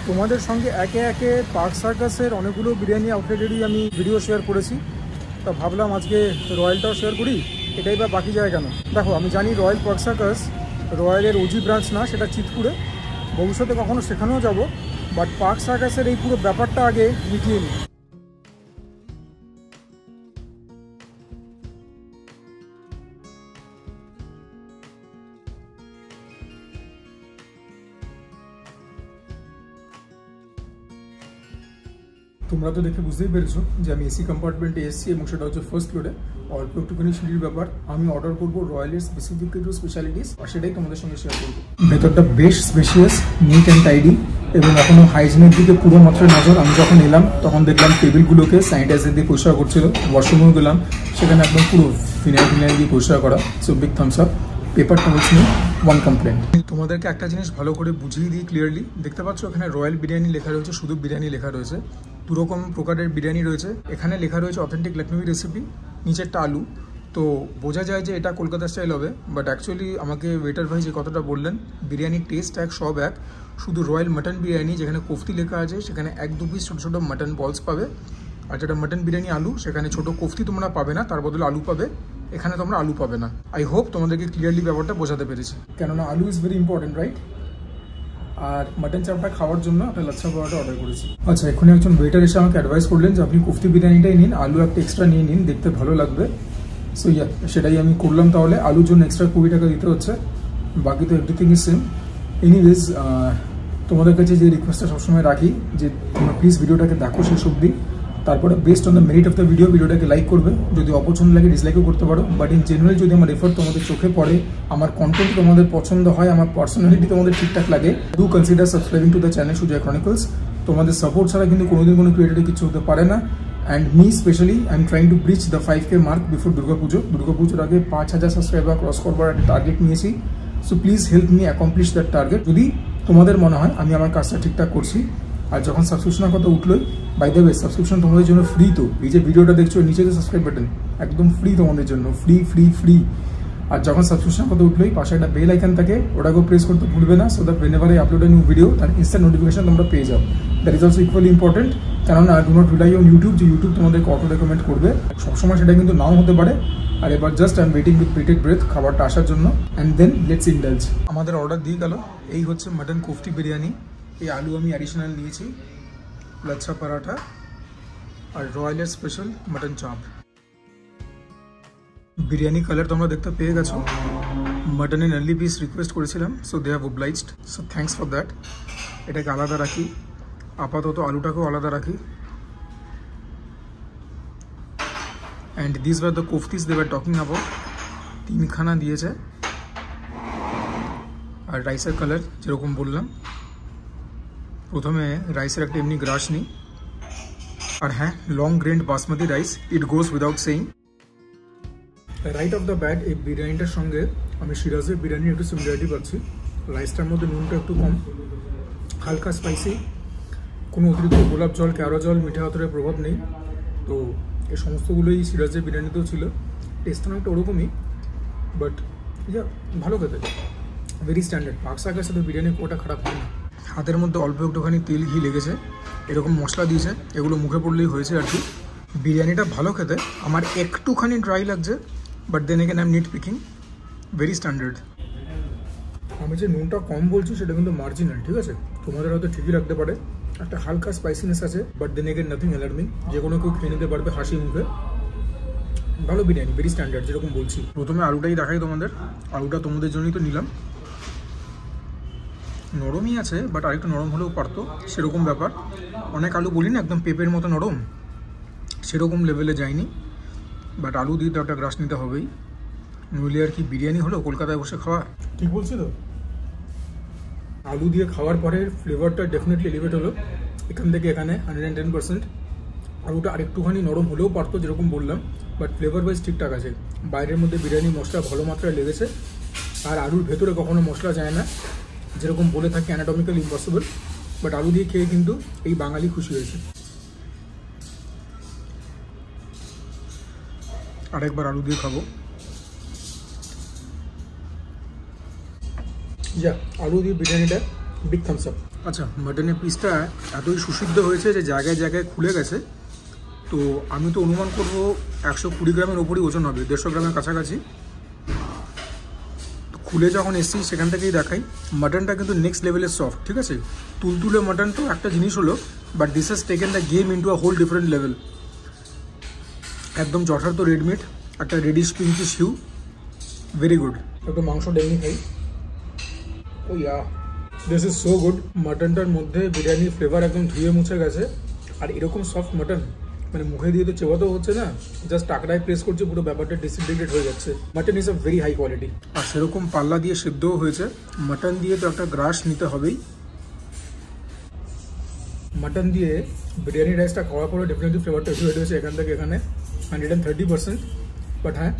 তোমাদের সঙ্গে একে একে পার্ক সার্কাসের অনেকগুলো বিরিয়ানি আউটলেটেরই আমি ভিডিও শেয়ার করেছি, তা ভাবলাম আজকে রয়্যালটাও শেয়ার করি। এটাই বা বাকি যায় কেন? দেখো, আমি জানি রয়্যাল পার্ক সার্কাস রয়্যালের ওজি ব্রাঞ্চ না, সেটা চিতপুরে। ভবিষ্যতে কখনো সেখানেও যাব, বাট পার্ক সার্কাসের এই পুরো ব্যাপারটা আগে মিটিয়ে নিই। তোমরা তো দেখে বুঝতেই পেরেছো যে আমি এসি কম্পার্টমেন্টে এসেছি এবং সেটা হচ্ছে ফার্স্ট ফ্লোরে। অল্প একটুখানি সিঁড়ির ব্যাপার। আমি অর্ডার করবো রয়্যালের স্পেসিফিক কিছু স্পেশালিটিস, আর সেটাই তোমাদের সঙ্গে শেয়ার করবো। ভেতরটা বেশ স্পেশিয়াস, নিট অ্যান্ড টাইডি, এবং এখনো হাইজিনের দিকে পুরো মাত্র নজর। আমি যখন এলাম তখন দেখলাম টেবিলগুলোকে স্যানিটাইজার দিয়ে পরিষ্কার করছিল। ওয়াশরুমেও গেলাম, সেখানে একদম পুরো ফিনাইল দিয়ে পরিষ্কার করা। So big Thums up. Paper towels নিয়ে ওয়ান কমপ্লেন। তোমাদেরকে একটা জিনিস ভালো করে বুঝিয়ে দিই ক্লিয়ারলি। দেখতে পাচ্ছ এখানে রয়্যাল বিরিয়ানি লেখা রয়েছে, শুধু বিরিয়ানি লেখা রয়েছে। দুরকম প্রকারের বিরিয়ানি রয়েছে। এখানে লেখা রয়েছে অথেন্টিক লখনৌই রেসিপি, নিচেরটা আলু। তো বোঝা যায় যে এটা কলকাতা স্টাইল হবে, বাট অ্যাকচুয়ালি আমাকে ওয়েটার ভাই যে কথাটা বললেন, বিরিয়ানির টেস্ট এক, সব এক। শুধু রয়্যাল মাটন বিরিয়ানি যেখানে কোফতি লেখা আছে, সেখানে 1-2 পিস ছোটো ছোটো মাটন বলস পাবে। আর যেটা মাটন বিরিয়ানি আলু, সেখানে ছোটো কোফতি তোমরা পাবে না, তার বদলে আলু পাবে। এখানে তোমরা আলু পাবে না। আই হোপ তোমাদেরকে ক্লিয়ারলি ব্যাপারটা বোঝাতে পেরেছি, কেননা aloo is very important, right? আর মাটন চাপটা খাওয়ার জন্য একটা লাচ্ছা পরোটা অর্ডার করেছি। আচ্ছা, এখানে একজন ওয়েটার এসে আমাকে অ্যাডভাইস করলেন যে আপনি কোফতি বিরিয়ানিটাই নিন, আলু একটা এক্সট্রা নিয়ে নিন, দেখতে ভালো লাগবে। সো ইয়া, সেটাই আমি করলাম। তাহলে আলুর জন্য এক্সট্রা 20 টাকা দিতে হচ্ছে, বাকি তো এভরিথিং ইজ সেম। এনিওয়েজ, তোমাদের কাছে যে রিকোয়েস্টটা সবসময় রাখি যে তোমরা প্লিজ ভিডিওটাকে দেখো শেষ অবধি, তারপরে best on the merit of the ভিডিওটাকে লাইক করবে। যদি অপছন্দ লাগে ডিসলাইকও করতে পারো, বাট ইন জেনারেল যদি আমার এফোর্ট তোমাদের চোখে পড়ে, আমার কন্টেন্ট তোমাদের পছন্দ হয়, আমার পার্সোনালিটি তোমাদের ঠিকঠাক লাগে, do consider subscribing to the channel Sujoy chronicles. তোমাদের সাপোর্ট ছাড়া কিন্তু কোনোদিন কোনো ক্রিয়েটারে কিছু হতে পারে না। And me specially I am trying to breach the 5K mark before দুর্গাপুজোর আগে 5000 সাবস্ক্রাইবার ক্রস করবার একটা টার্গেট নিয়েছি। So please help me accomplish that target, যদি তোমাদের মনে হয় আমি আমার কাজটা ঠিকঠাক করছি। আর যখন সাবস্ক্রিপশনের কথা উঠলোই, বাই দ্য ওয়ে সাবস্ক্রিপশন তোমাদের জন্য ফ্রি। তো এই যে ভিডিওটা দেখছো, নিচে যে সাবস্ক্রাইব বাটন, একদম ফ্রি তোমাদের জন্য, ফ্রি। আর যখন সাবস্ক্রিপশনের কথা উঠলোই পাশে একটা বেল আইকন থাকে, ওটাকেও প্রেস করতে ভুলবে না, so that whenever I upload a new video তার ইনস্ট্যান্ট নোটিফিকেশন তোমরা পেয়ে যাও। That is also equally important, কেননা do not rely on YouTube যে ইউটিউব তোমাদেরকে অটো রেকমেন্ড করবে। সবসময় সেটা কিন্তু নাও হতে পারে। আর এবার just I am waiting with bated breath খাবারটা আসার জন্য, অ্যান্ড দেন লেটস ইন্ডালজ। আমাদের অর্ডার দিয়ে গেল। এই হচ্ছে মাটন কোফতি বিরিয়ানি। এই আলু আমি অ্যাডিশনাল নিয়েছি, লাচ্ছা পরাঠা, আর রয়্যালের special mutton chaap. Biryani colour তোমরা দেখতে পেয়ে গেছো। মাটনের আর্লি পিস রিকোয়েস্ট করেছিলাম, so they have obliged, so thanks for that. এটাকে আলাদা রাখি, আপাতত আলুটাকেও আলাদা রাখি। And this were the koftis they were talking about. 3খানা দিয়েছে। আর রাইসের কালার যেরকম বললাম, প্রথমে রাইসের একটা এমনি গ্রাস নিই। আর হ্যাঁ, long grained basmati rice, it goes without saying. Right off the bat এই বিরিয়ানিটার সঙ্গে আমি সিরাজের বিরিয়ানির একটু সিমিলারিটি পাচ্ছি। রাইসটার মধ্যে নুনটা একটু কম, হালকা স্পাইসি, কোনো অতিরিক্ত গোলাপ জল, ক্যারো জল, মিঠা আতরের প্রভাব নেই। তো এই সমস্তগুলোই সিরাজের বিরিয়ানিতেও ছিল। টেস্টটা অনেকটা ওরকমই, বাট ইয়া ভালো খেতে, ভেরি স্ট্যান্ডার্ড। পার্ক সার্কাসের সাথে বিরিয়ানি কোটা খারাপ হয় না। হাতের মধ্যে অল্প একটুখানি তেল ঘি লেগেছে, এরকম মশলা দিয়েছে, এগুলো মুখে পড়লেই হয়েছে আর কি। বিরিয়ানিটা ভালো খেতে, আমার একটুখানি ড্রাই লাগছে, but then again I am nitpicking, very standard. আমি যে নুনটা কম বলছি সেটা কিন্তু মার্জিনাল, ঠিক আছে? তোমাদের হয়তো ঠিকই লাগতে পারে, একটা হালকা স্পাইসিনেস আছে, but then again nothing alarming, যে কোনো কেউ খেয়ে নিতে পারবে হাসি মুখে। ভালো বিরিয়ানি, ভেরি স্ট্যান্ডার্ড যেরকম বলছি। প্রথমে আলুটাই দেখাই তোমাদের। আলুটা তোমাদের জন্যই তো নিলাম। নরমই আছে, বাট আরেকটু নরম হলেও পারতো, সেরকম ব্যাপার। অনেক আলু বলি না একদম পেঁপের মতো নরম, সেরকম লেভেলে যায়নি। বাট আলু দিয়ে তো একটা গ্রাস নিতে হবেই, নইলে আর কি বিরিয়ানি হলো কলকাতায় বসে খাওয়া। ঠিক বলছি তো? আলু দিয়ে খাওয়ার পরে ফ্লেভারটা ডেফিনেটলি এলিভেট হলো এখান থেকে এখানে 110%। আলুটা আরেকটুখানি নরম হলেও পারতো যেরকম বললাম, বাট ফ্লেভার ওয়াইজ ঠিকঠাক আছে। বাইরের মধ্যে বিরিয়ানি মশলা ভালো মাত্রায় লেগেছে, আর আলুর ভেতরে কখনো মশলা যায় না, যেরকম বলে থাকে অ্যানাটমিক্যাল ইম্পসিবল। বাট আলু দিয়ে খেয়ে কিন্তু এই বাঙালি খুশি হয়েছে। আরেকবার আলু দিয়ে খাবো। যা আলু দিয়ে বিরিয়ানিটা বিগ থামস আপ। আচ্ছা, মাটনের পিসটা এতই সুসিদ্ধ হয়েছে যে জায়গায় জায়গায় খুলে গেছে। তো আমি তো অনুমান করবো 120 গ্রামের ওপরই ওজন হবে, 150 গ্রামের কাছাকাছি। খুলে যখন এসছি সেখান থেকেই দেখাই, মাটনটা কিন্তু নেক্সট লেভেলের সফট, ঠিক আছে। তুলতুলে মাটন তো একটা জিনিস হলো, but this has taken the game into a whole different level. একদম যথার্থ রেড মিট, একটা reddish pinkish hue, very good. একটু মাংস ডেমনি খাই। Oh yeah, this is so good. মাটনটার মধ্যে বিরিয়ানির ফ্লেভার একদম ধুয়ে মুছে গেছে। আর এরকম সফট মাটন মানে মুখে দিয়ে তো চেবাতেও হচ্ছে না, জাস্ট টাকড়ায় প্রেস করছে, পুরো ব্যাপারটা ডিসইন্টিগ্রেট হয়ে যাচ্ছে। Mutton is a very high quality. আর সেরকম পাল্লা দিয়ে সিদ্ধও হয়েছে। মাটন দিয়ে তো একটা গ্রাস নিতে হবেই। মাটন দিয়ে বিরিয়ানি রাইসটা খাওয়ার পরে ডেফিনেটলি ফ্লেভারটা এসে হয়েছে এখান থেকে এখানে 130%। বাট হ্যাঁ,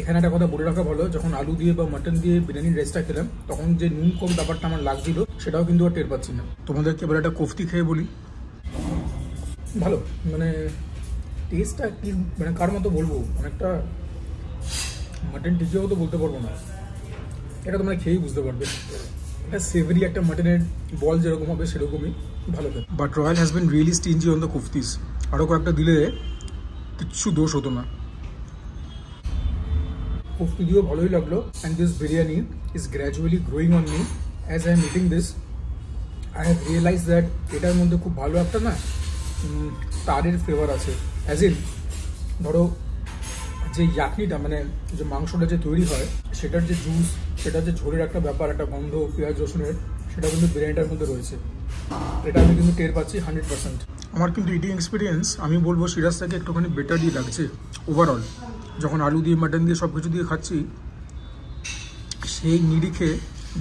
এখানে একটা কথা বলে রাখা ভালো, যখন আলু দিয়ে বা মাটন দিয়ে বিরিয়ানির রাইসটা খেলাম তখন যে নুন কম ব্যাপারটা আমার লাগছিল সেটাও কিন্তু আর টের পাচ্ছি না। তোমাদেরকে এবার একটা কোফতি খেয়ে বলি। ভালো, মানে টেস্টটা কি, মানে কার মতো বলবো, অনেকটা মাটন টিকিয়াও তো বলতে পারবো না, এটা তোমরা খেয়েই বুঝতে পারবে। এটা সেভারি একটা মাটনের বল যেরকম হবে সেরকমই ভালো খেতে। But Royal has been really stingy on the koftis. আরও কয়েকটা দিলে কিচ্ছু দোষ হতো না। কোফতি দিয়েও ভালোই লাগলো। And this biryani is gradually growing on me as I am eating this. I have realise that এটার মধ্যে খুব ভালো একটা না তারের ফ্লেভার আছে। অ্যাজ ইন ধরো যে ইয়াকনিটা মানে যে মাংসটা যে তৈরি হয় সেটার যে জুস, সেটার যে ঝোলের একটা ব্যাপার, একটা গন্ধ পেঁয়াজ রসুনের, সেটা কিন্তু বিরিয়ানিটার মধ্যে রয়েছে। এটা আমি কিন্তু টের পাচ্ছি 100%। আমার কিন্তু ইটিং এক্সপিরিয়েন্স আমি বলবো সিরাজ থেকে একটুখানি বেটারই লাগছে ওভারঅল। যখন আলু দিয়ে মাটন দিয়ে সব কিছু দিয়ে খাচ্ছি সেই নিরিখে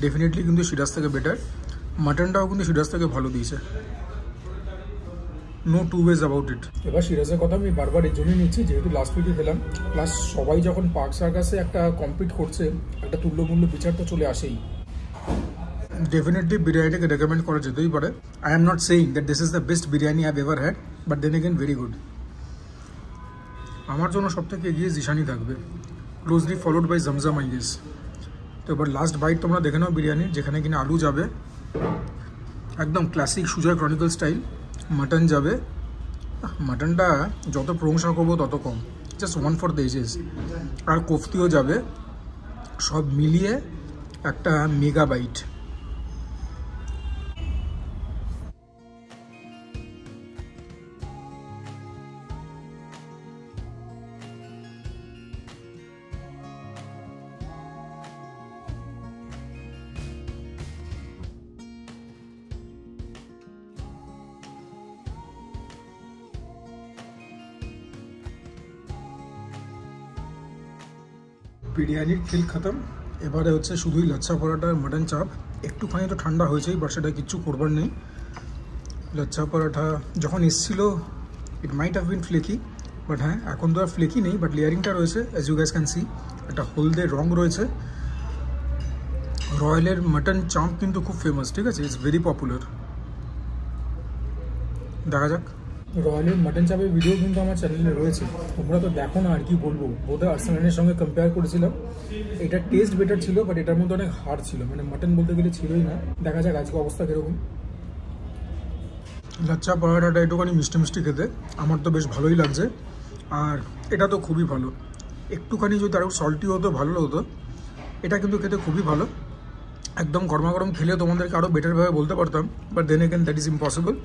ডেফিনেটলি কিন্তু সিরাজ থেকে বেটার। মাটনটাও কিন্তু সিরাজ থেকে ভালো দিয়েছে, no two ways about it. এবার সিরাজের কথা আমি বারবার এর জন্যই নিচ্ছি যেহেতু লাস্ট উইকে খেলাম, প্লাস সবাই যখন পার্ক সার্কাসে একটা কম্পিট করছে একটা তুল্যমূল্য বিচার তো চলে আসেই। ডেফিনেটলি বিরিয়ানিটাকে রেকমেন্ড করা যেতেই পারে। I am not saying that this is the best biryani I have ever had, but then again very good. আমার জন্য সব থেকে এগিয়ে জিশানি থাকবে, closely followed by Zamzam I guess. তো এবার লাস্ট বাইট তোমরা দেখে নাও বিরিয়ানির, যেখানে কিনা আলু যাবে একদম classic Sujoy chronicle style, mutton যাবে। মাটনটা যত প্রশংসা করবো তত কম, just one for the ages. আর কোফতিও যাবে, সব মিলিয়ে একটা মেগা বাইট। বিরিয়ানির খেল খতম। এবারে হচ্ছে শুধুই লাচ্ছা পরাঠা আর মাটন চাপ। একটুখানি তো ঠান্ডা হয়েছেই, বাট সেটা কিচ্ছু করবার নেই। লাচ্ছা পরাঠা যখন এসেছিলো it might have been flaky, but হ্যাঁ এখন তো আর ফ্লেকি নেই, বাট লেয়ারিংটা রয়েছে as you guys can see. একটা হলদে রং রয়েছে। রয়্যালের মাটন চাপ কিন্তু খুব ফেমাস, ঠিক আছে, ইটস ভেরি পপুলার। দেখা যাক। রয়্যালের মাটন চাপের ভিডিও কিন্তু আমার চ্যানেলে রয়েছে, তোমরা তো দেখো না, আর কি বলবো। বোধহয় আর্সেনালের সঙ্গে কম্পেয়ার করেছিলাম, এটা টেস্ট বেটার ছিল, বাট এটার মধ্যে অনেক হার্ড ছিল, মানে মাটন বলতে গেলে ছিলই না। দেখা যাক আজকে অবস্থা কীরকম। লাচ্ছা পরাঠাটা একটুখানি মিষ্টি মিষ্টি খেতে আমার তো বেশ ভালোই লাগছে। আর এটা তো খুবই ভালো, একটুখানি যদি আরও সল্টি হতো ভালো হতো। এটা কিন্তু খেতে খুবই ভালো, একদম গরমা গরম খেলে তোমাদেরকে আরও বেটারভাবে বলতে পারতাম, but then again that is impossible.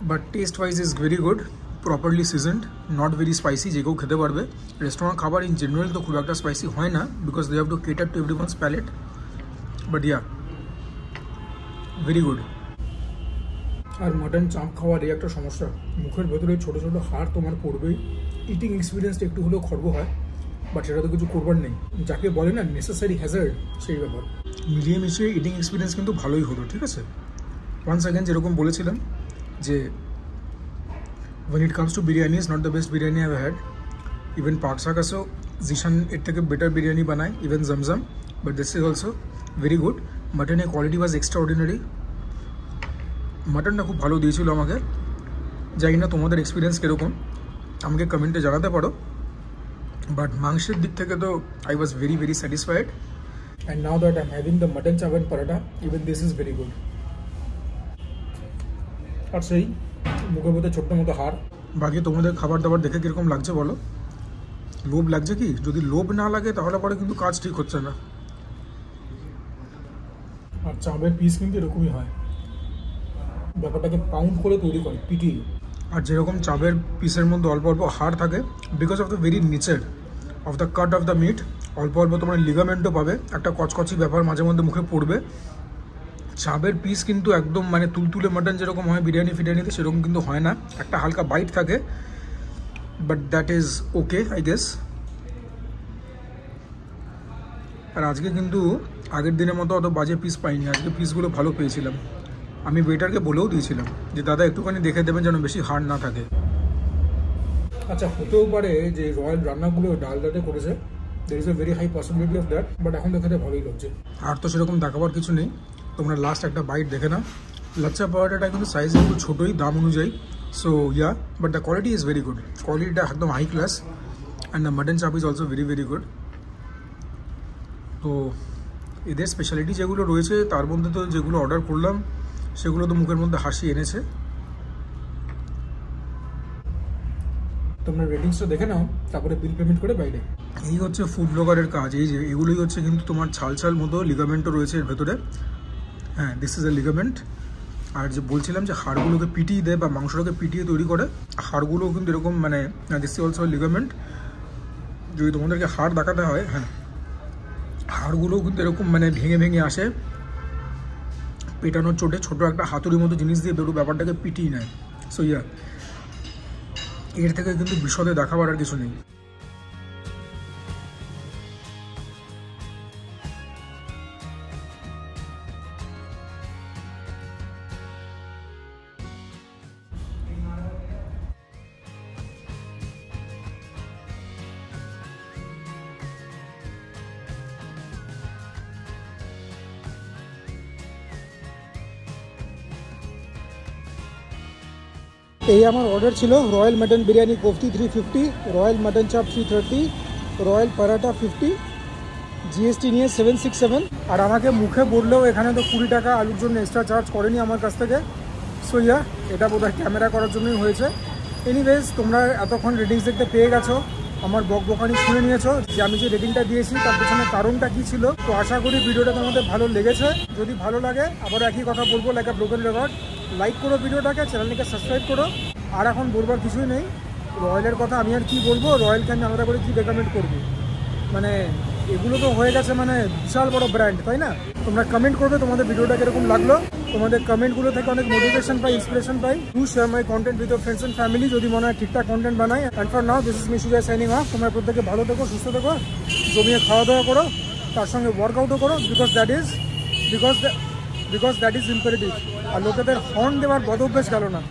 But taste wise is very good, properly seasoned, not very spicy, যে কেউ খেতে পারবে। রেস্টুরেন্ট খাবার ইন জেনারেল তো খুব একটা স্পাইসি হয় না, because they have to cater to everyone's palate, but yeah very good. আর মাটন চাপ খাওয়ার এই একটা সমস্যা, মুখের ভেতরে ছোটো ছোটো হাড় তোমার পড়বেই। ইটিং এক্সপিরিয়েন্সটা একটু হলেও খর্ব হয়, বাট সেটা তো কিছু করবার নেই, যাকে বলে না নেসেসারি হ্যাজার্ড, সেই ব্যাপার। মিলিয়ে মিশিয়ে ইটিং এক্সপিরিয়েন্স কিন্তু ভালোই হলো, ঠিক আছে। ওয়ান্স অ্যাগেন যেরকম বলেছিলাম যে when it comes to biryani is not the best biryani I've had. Even Park Circus-ও Zeeshan এর থেকে বেটার বিরিয়ানি বানায়, even Zamzam, but this is also very good. মাটনের কোয়ালিটি ওয়াজ এক্সট্রা অর্ডিনারি। মাটনটা খুব ভালো দিয়েছিল আমাকে। জানি না তোমাদের এক্সপিরিয়েন্স কীরকম, আমাকে কমেন্টে জানাতে পারো, বাট মাংসের দিক থেকে তো I was very very satisfied. And now that I'm having the mutton chop and paratha, even this is very good. আর সেই মুখের মধ্যে ছোট্ট মতো হাড়। বাকি তোমাদের খাবার দাবার দেখে কিরকম লাগছে বলো? লোভ লাগছে কি? যদি লোভ না লাগে তাহলে পরে কিন্তু কাজ ঠিক হচ্ছে না। আর চাপের পিস কিন্তু এরকমই হয়, ব্যাপারটাকে পাউন্ড করে তৈরি করে পিটিয়ে। আর যেরকম চাপের পিসের মধ্যে অল্প অল্প হাড় থাকে, because of the very nature of the cut of the meat, অল্প অল্প তোমার লিগামেন্টও পাবে, একটা কচকচি ব্যাপার মাঝে মধ্যে মুখে পড়বে। চাপের পিস কিন্তু একদম মানে তুলতুলে মাটন যেরকম হয় বিরিয়ানি ফিরিয়ানিতে, সেরকম কিন্তু হয় না, একটা হালকা বাইট থাকে, but that is okay I guess. আর আজকে কিন্তু আগের দিনের মতো অত বাজে পিস পাইনি, আজকে পিসগুলো ভালো পেয়েছিলাম। আমি ওয়েটারকে বলেও দিয়েছিলাম যে দাদা একটুখানি দেখে দেবেন যেন বেশি হার্ড না থাকে। আচ্ছা, হতেও পারে যে রয়্যাল রান্নাগুলো ডাল ডাটে করেছে, there is a very high possibility of that, but এখন দেখতে ভালোই লাগছে। আর তো সেরকম দেখাবার কিছু নেই, তোমরা লাস্ট একটা বাইট দেখে নাও। লাচ্চা পরোটাটা কিন্তু সাইজ একটু ছোটোই দাম অনুযায়ী, so yeah, but the quality is very good, কোয়ালিটিটা একদম high class, and the mutton chaap is also very very good. তো এদের স্পেশালিটি যেগুলো রয়েছে তার মধ্যে তো যেগুলো অর্ডার করলাম সেগুলো তো মুখের মধ্যে হাসি এনেছে। তোমরা রেটিংসটা দেখে নাও, তারপরে বিল পেমেন্ট করে বাইরে। এই হচ্ছে ফুড ব্লগারের কাজ, এই যে এগুলোই হচ্ছে কিন্তু তোমার ছাল ছাল মতো লিগামেন্টও রয়েছে এর ভেতরে। হ্যাঁ, দিস ইজ এ লিগামেন্ট। আর যে বলছিলাম যে হাড়গুলোকে পিটিয়ে দেয় বা মাংসটাকে পিটিয়ে তৈরি করে, হাড়গুলোও কিন্তু এরকম মানে দিস ইজ অলসো লিগামেন্ট। যদি তোমাদেরকে হাড় দেখাতে হয়, হ্যাঁ হাড়গুলোও কিন্তু এরকম মানে ভেঙে ভেঙে আসে, পেটানোর চোটে ছোটো একটা হাতুড়ির মতো জিনিস দিয়ে বেরো ব্যাপারটাকে পিটিয়ে নেয়। সো ইয়া, এর থেকে কিন্তু বিশদে দেখাবার আর কিছু নেই। এই আমার অর্ডার ছিল Royal mutton biryani kofti 350, Royal mutton chaap 330, royal paratha 50, GST নিয়ে 767। আর আমাকে মুখে বললেও এখানে তো 20 টাকা আলুর জন্য এক্সট্রা চার্জ করেনি আমার কাছ থেকে। সো ইয়া, এটা বোধহয় ক্যামেরা করার জন্যই হয়েছে। এনিওয়েজ, তোমরা এতক্ষণ রেটিংস দেখতে পেয়ে গেছো, আমার বকবকানি শুনে নিয়েছো যে আমি যে রেটিংটা দিয়েছি তার পেছনে কারণটা কী ছিল। তো আশা করি ভিডিওটা তোমাদের ভালো লেগেছে। যদি ভালো লাগে আবার একই কথা বলবো, like a broken record, like করো ভিডিওটাকে, চ্যানেলটাকে সাবস্ক্রাইব করো। আর এখন বলবার কিছুই নেই, রয়্যালের কথা আমি আর কি বলবো, রয়্যালকে আমি আলাদা করে কী রেকমেন্ড করবো, মানে এগুলো তো হয়ে গেছে মানে বিশাল বড় ব্র্যান্ড, তাই না? তোমরা কমেন্ট করবে তোমাদের ভিডিওটা কীরকম লাগলো, তোমাদের কমেন্টগুলো থেকে অনেক মোটিভেশন পাই, ইন্সপিরেশন পাই। To share my content with your friends and family, যদি মনে হয় ঠিকঠাক কন্টেন্ট বানাই। And for now this is me Sujoy signing off. তোমরা প্রত্যেকে ভালো থেকো, সুস্থ থেকো, জমিয়ে খাওয়া দাওয়া করো, তার সঙ্গে ওয়ার্কআউটও করো, বিকজ দ্যাট ইজ ইম্পারেটিভ। আর লোকেদের হর্ন দেওয়ার বদ অভ্যেস গেল না।